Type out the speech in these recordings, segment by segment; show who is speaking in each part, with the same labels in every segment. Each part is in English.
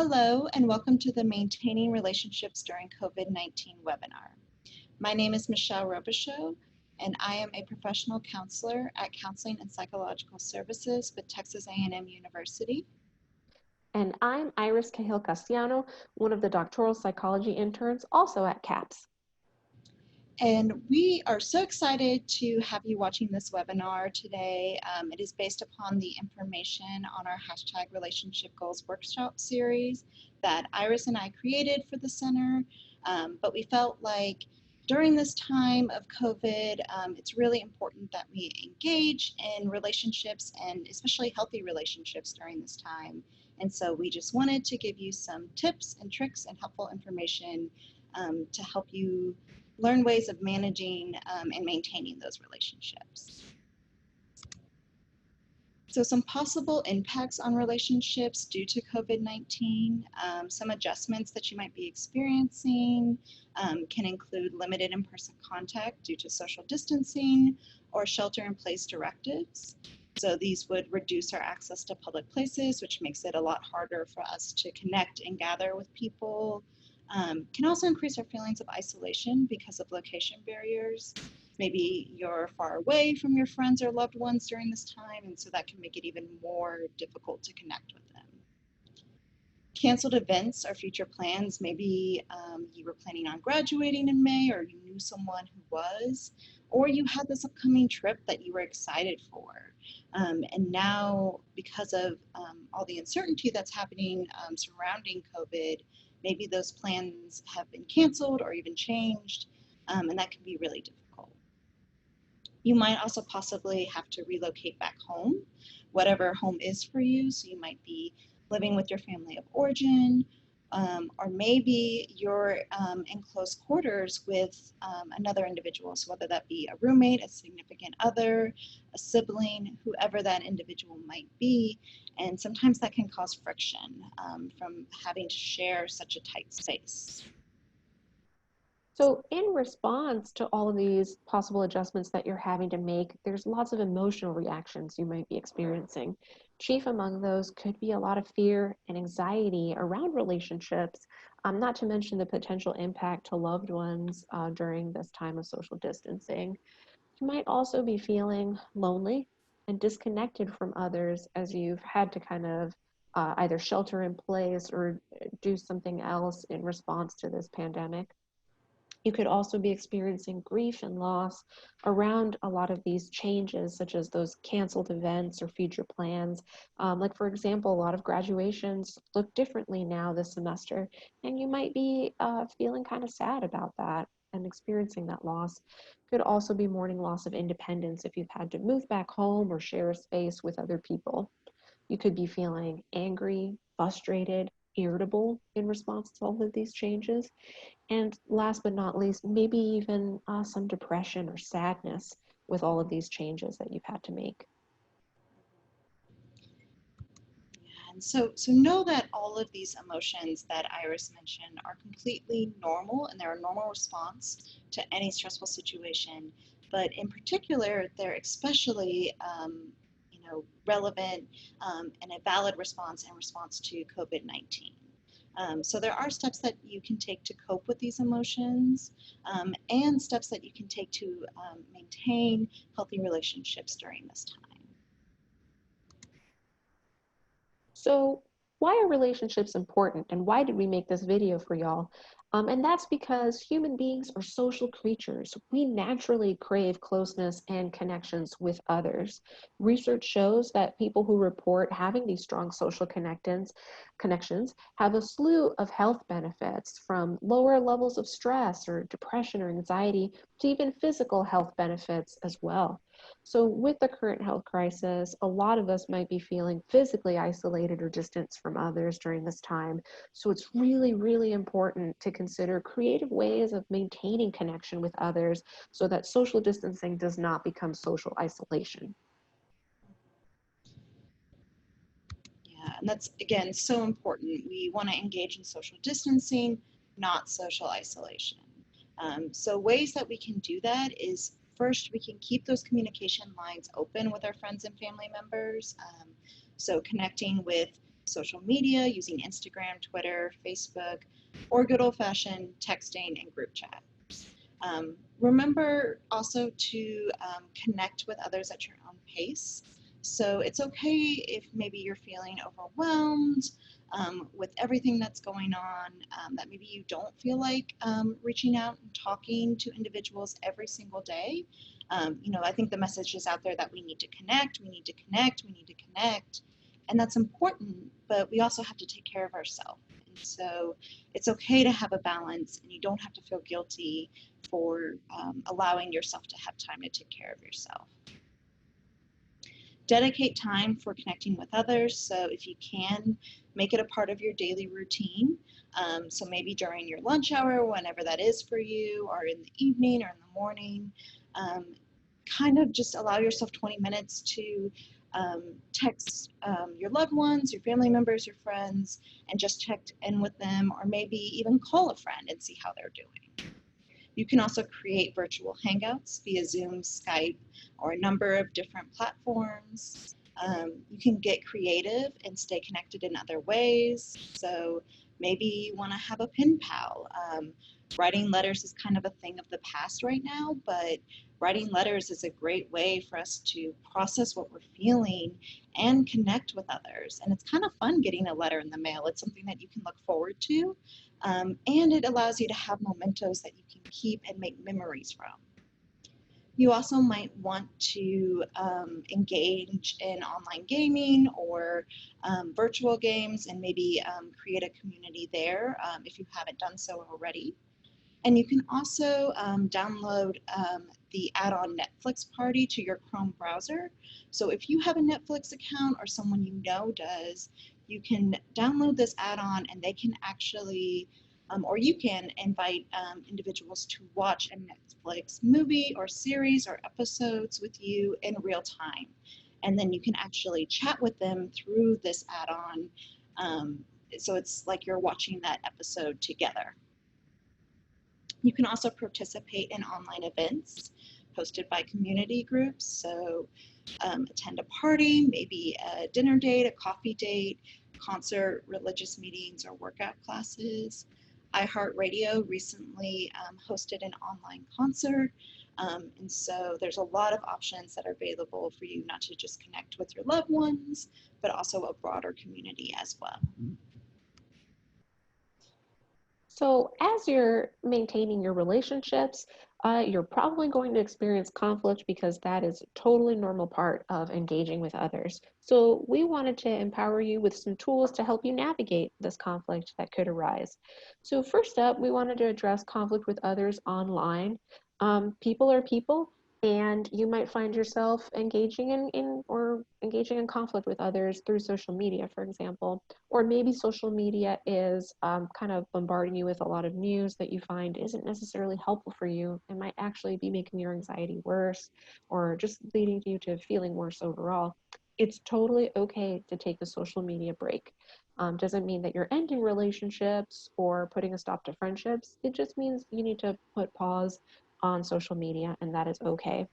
Speaker 1: Hello, and welcome to the Maintaining Relationships During COVID-19 webinar. My name is Michelle Robichaud, and I am a professional counselor at Counseling and Psychological Services with Texas A&M University.
Speaker 2: And I'm Iris Cahill Castellano, one of the doctoral psychology interns, also at CAPS.
Speaker 1: And we are so excited to have you watching this webinar today. It is based upon the information on our hashtag Relationship Goals workshop series that Iris and I created for the center. But we felt like during this time of COVID, it's really important that we engage in relationships and especially healthy relationships during this time. And so we just wanted to give you some tips and tricks and helpful information to help you learn ways of managing and maintaining those relationships. So some possible impacts on relationships due to COVID-19, some adjustments that you might be experiencing can include limited in-person contact due to social distancing or shelter-in-place directives. So these would reduce our access to public places, which makes it a lot harder for us to connect and gather with people. Can also increase our feelings of isolation because of location barriers. Maybe you're far away from your friends or loved ones during this time, and so that can make it even more difficult to connect with them. Canceled events or future plans. Maybe you were planning on graduating in May, or you knew someone who was, or you had this upcoming trip that you were excited for. And now, because of all the uncertainty that's happening surrounding COVID, maybe those plans have been canceled or even changed, and that can be really difficult. You might also possibly have to relocate back home, whatever home is for you. So you might be living with your family of origin, or maybe you're in close quarters with another individual. So whether that be a roommate, a significant other, a sibling, whoever that individual might be. And sometimes that can cause friction from having to share such a tight space.
Speaker 2: So in response to all of these possible adjustments that you're having to make, there's lots of emotional reactions you might be experiencing. Chief among those could be a lot of fear and anxiety around relationships, not to mention the potential impact to loved ones during this time of social distancing. You might also be feeling lonely and disconnected from others as you've had to kind of either shelter in place or do something else in response to this pandemic. You could also be experiencing grief and loss around a lot of these changes, such as those canceled events or future plans. Like, for example, a lot of graduations look differently now this semester, and you might be feeling kind of sad about that and experiencing that loss. Could also be mourning loss of independence if you've had to move back home or share a space with other people. You could be feeling angry, frustrated, irritable in response to all of these changes. And last but not least, maybe even some depression or sadness with all of these changes that you've had to make.
Speaker 1: And so know that all of these emotions that Iris mentioned are completely normal, and they're a normal response to any stressful situation. But in particular, they're especially relevant and a valid response in response to COVID-19. So there are steps that you can take to cope with these emotions and steps that you can take to maintain healthy relationships during this time.
Speaker 2: So why are relationships important, and why did we make this video for y'all? And that's because human beings are social creatures. We naturally crave closeness and connections with others. Research shows that people who report having these strong social connections have a slew of health benefits, from lower levels of stress or depression or anxiety to even physical health benefits as well. So with the current health crisis, a lot of us might be feeling physically isolated or distanced from others during this time. So it's really, really important to consider creative ways of maintaining connection with others so that social distancing does not become social isolation.
Speaker 1: Yeah, and that's, again, so important. We want to engage in social distancing, not social isolation. So ways that we can do that is, first, we can keep those communication lines open with our friends and family members. So connecting with social media using Instagram, Twitter, Facebook, or good old-fashioned texting and group chat. Remember also to connect with others at your own pace. So it's okay if maybe you're feeling overwhelmed with everything that's going on, that maybe you don't feel like reaching out and talking to individuals every single day. I think the message is out there that we need to connect, we need to connect, we need to connect. And that's important, but we also have to take care of ourselves. And so it's okay to have a balance, and you don't have to feel guilty for allowing yourself to have time to take care of yourself. Dedicate time for connecting with others. So if you can, make it a part of your daily routine. So maybe during your lunch hour, whenever that is for you, or in the evening or in the morning, kind of just allow yourself 20 minutes to text your loved ones, your family members, your friends, and just check in with them, or maybe even call a friend and see how they're doing. You can also create virtual hangouts via Zoom, Skype, or a number of different platforms. You can get creative and stay connected in other ways. So maybe you want to have a pen pal. Writing letters is kind of a thing of the past right now, but writing letters is a great way for us to process what we're feeling and connect with others. And it's kind of fun getting a letter in the mail. It's something that you can look forward to. And it allows you to have mementos that you can keep and make memories from. You also might want to engage in online gaming or virtual games, and maybe create a community there if you haven't done so already. And you can also download the add-on Netflix Party to your Chrome browser. So if you have a Netflix account or someone you know does, you can download this add-on, and they can actually, or you can invite individuals to watch a Netflix movie or series or episodes with you in real time. And then you can actually chat with them through this add-on. So it's like you're watching that episode together. You can also participate in online events hosted by community groups. So attend a party, maybe a dinner date, a coffee date, concert, religious meetings, or workout classes. iHeartRadio recently hosted an online concert. And so there's a lot of options that are available for you, not to just connect with your loved ones, but also a broader community as well.
Speaker 2: So as you're maintaining your relationships, you're probably going to experience conflict, because that is a totally normal part of engaging with others. So we wanted to empower you with some tools to help you navigate this conflict that could arise. So first up, we wanted to address conflict with others online. People are people, and you might find yourself engaging in conflict with others through social media, for example. Or maybe social media is kind of bombarding you with a lot of news that you find isn't necessarily helpful for you, and might actually be making your anxiety worse, or just leading you to feeling worse overall. It's totally okay to take a social media break. Doesn't mean that you're ending relationships or putting a stop to friendships. It just means you need to put pause on social media, and that is okay.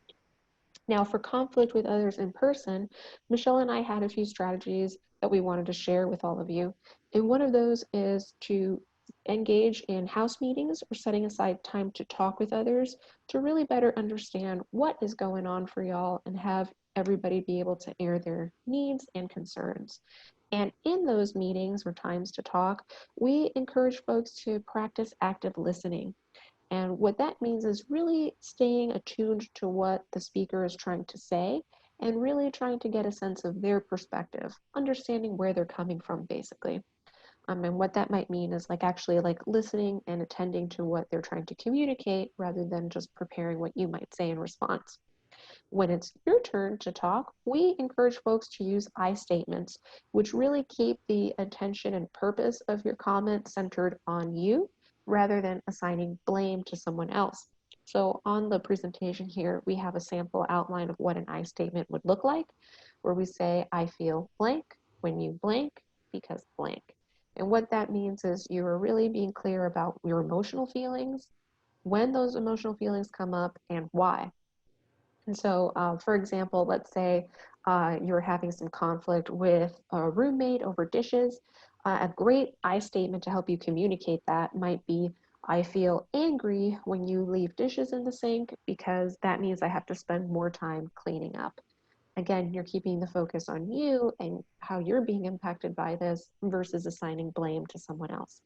Speaker 2: Now, for conflict with others in person, Michelle and I had a few strategies that we wanted to share with all of you. And one of those is to engage in house meetings, or setting aside time to talk with others, to really better understand what is going on for y'all, and have everybody be able to air their needs and concerns. And in those meetings or times to talk, we encourage folks to practice active listening. And what that means is really staying attuned to what the speaker is trying to say, and really trying to get a sense of their perspective, understanding where they're coming from, basically. And what that might mean is actually listening and attending to what they're trying to communicate, rather than just preparing what you might say in response. When it's your turn to talk, we encourage folks to use I statements, which really keep the attention and purpose of your comment centered on you, rather than assigning blame to someone else. So on the presentation here, we have a sample outline of what an I statement would look like, where we say, I feel blank when you blank, because blank. And what that means is you are really being clear about your emotional feelings, when those emotional feelings come up, and why. And so, for example, let's say you're having some conflict with a roommate over dishes, a great I statement to help you communicate that might be, I feel angry when you leave dishes in the sink because that means I have to spend more time cleaning up. Again, you're keeping the focus on you and how you're being impacted by this versus assigning blame to someone else.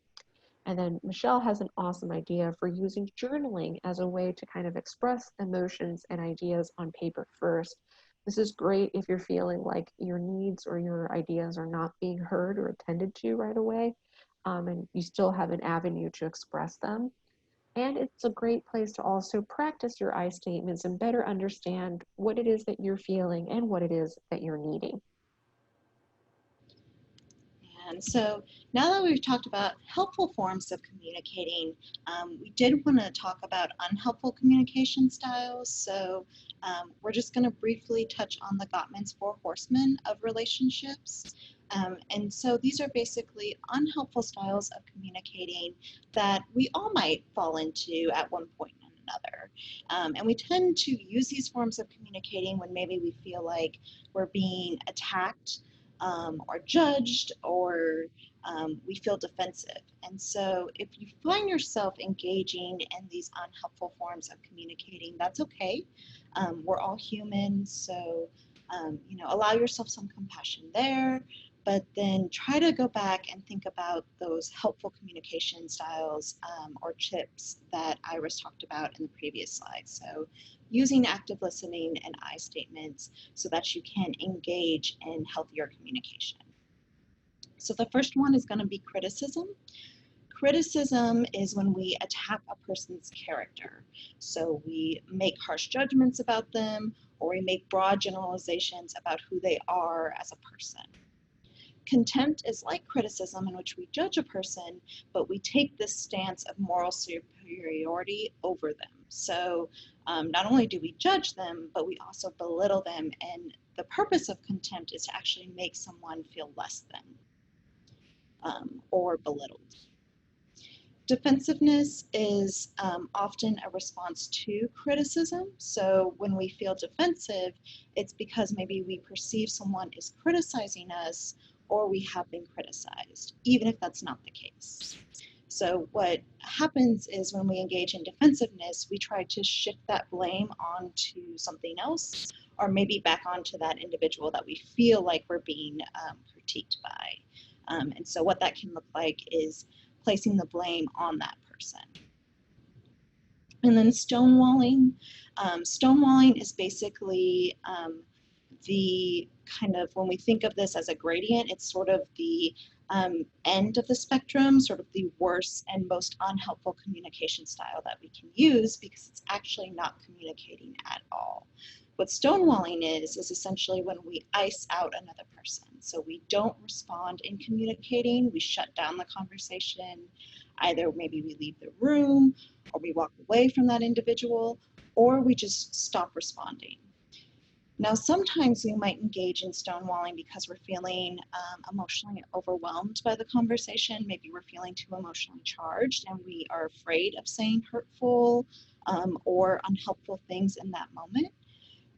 Speaker 2: And then Michelle has an awesome idea for using journaling as a way to kind of express emotions and ideas on paper first. This is great if you're feeling like your needs or your ideas are not being heard or attended to right away, and you still have an avenue to express them. And it's a great place to also practice your I statements and better understand what it is that you're feeling and what it is that you're needing.
Speaker 1: And so now that we've talked about helpful forms of communicating, we did want to talk about unhelpful communication styles. So we're just going to briefly touch on the Gottman's four horsemen of relationships. And so these are basically unhelpful styles of communicating that we all might fall into at one point or another. And we tend to use these forms of communicating when maybe we feel like we're being attacked, or judged, or we feel defensive. And so if you find yourself engaging in these unhelpful forms of communicating, that's okay. We're all human, so allow yourself some compassion there, but then try to go back and think about those helpful communication styles, or tips that Iris talked about in the previous slide. So using active listening and I statements so that you can engage in healthier communication. So the first one is going to be criticism. Criticism is when we attack a person's character. So we make harsh judgments about them, or we make broad generalizations about who they are as a person. Contempt is like criticism, in which we judge a person, but we take this stance of moral superiority over them. So not only do we judge them, but we also belittle them. And the purpose of contempt is to actually make someone feel less than, or belittled. Defensiveness is often a response to criticism. So when we feel defensive, it's because maybe we perceive someone is criticizing us, or we have been criticized, even if that's not the case. So what happens is when we engage in defensiveness, we try to shift that blame onto something else, or maybe back onto that individual that we feel like we're being critiqued by. And so what that can look like is placing the blame on that person. And then stonewalling. Stonewalling is basically the kind of, when we think of this as a gradient, it's sort of the end of the spectrum, sort of the worst and most unhelpful communication style that we can use, because it's actually not communicating at all. What stonewalling is essentially when we ice out another person. So we don't respond in communicating, we shut down the conversation. Either maybe we leave the room, or we walk away from that individual, or we just stop responding. Now, sometimes we might engage in stonewalling because we're feeling emotionally overwhelmed by the conversation. Maybe we're feeling too emotionally charged and we are afraid of saying hurtful or unhelpful things in that moment.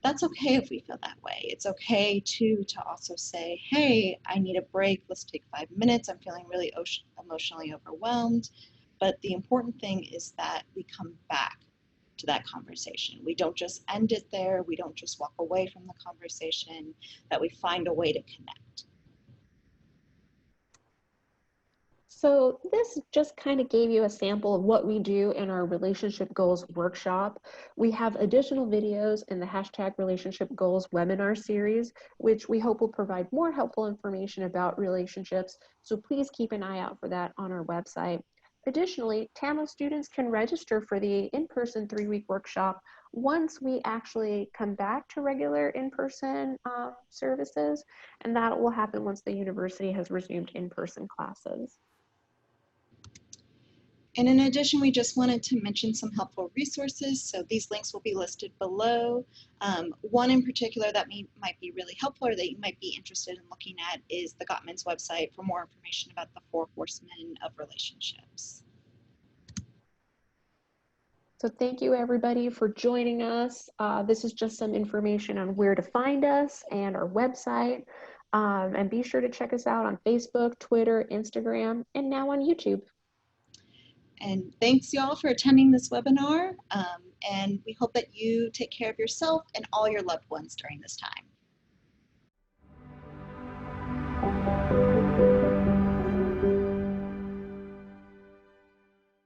Speaker 1: That's okay if we feel that way. It's okay too to also say, hey, I need a break. Let's take 5 minutes. I'm feeling really emotionally overwhelmed. But the important thing is that we come back to that conversation. We don't just end it there. We don't just walk away from the conversation, that we find a way to connect.
Speaker 2: So this just kind of gave you a sample of what we do in our relationship goals workshop. We have additional videos in the hashtag relationship goals webinar series, which we hope will provide more helpful information about relationships. So please keep an eye out for that on our website. Additionally, TAMO students can register for the in-person 3-week workshop once we actually come back to regular in-person services, and that will happen once the university has resumed in-person classes.
Speaker 1: And in addition, we just wanted to mention some helpful resources. So these links will be listed below. One in particular that might be really helpful, or that you might be interested in looking at, is the Gottman's website for more information about the 4 horsemen of relationships.
Speaker 2: So thank you everybody for joining us. This is just some information on where to find us and our website. And be sure to check us out on Facebook, Twitter, Instagram, and now on YouTube.
Speaker 1: And thanks y'all for attending this webinar. And we hope that you take care of yourself and all your loved ones during this time.